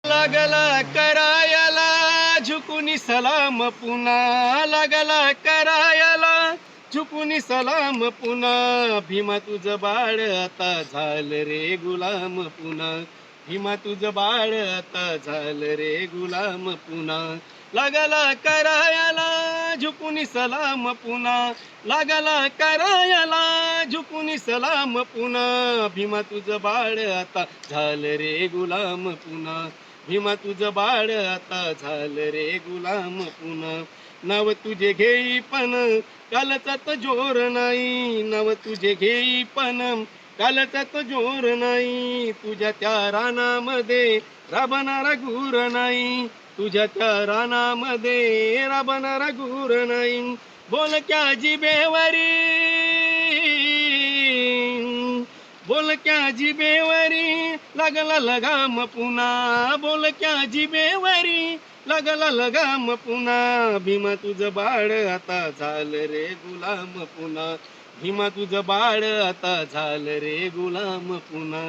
लागला करायला झुकून सलाम पुन्हा, लागला करायला झुकून सलाम पुन्हा. भीमा तुझं बाळ आता झालं रे गुलाम पुन्हा, भीमा तुझं बाळ आता झालं रे गुलाम पुन्हा. लागला करायला झुकून सलाम पुन्हा, लागला करायला झुकून सलाम पुन्हा. भीमा तुझं बाळ आता झालं रे गुलाम पुन्हा, भीमा तुझं बाळ आता झालं रे गुलाम पुन्हा. नाव तुझे घेई पण कालचा तर जोर नाही, नाव तुझे घेई पण कालचा तर जोर नाही. तुझ्या त्या रानामध्ये राबणारा गुर नाही, तुझ्या त्या रानामध्ये राबणारा गुर नाही. बोलक्या जिबेवरी, बोलक्या जिबेवरी लागला लगाम पुन्हा, बोलक्या जिबेवरी लागला लगाम पुन्हा. भीमा तुझं बाळ आता झालं रे गुलाम पुन्हा, भीमा तुझं बाळ आता झालं रे गुलाम पुन्हा.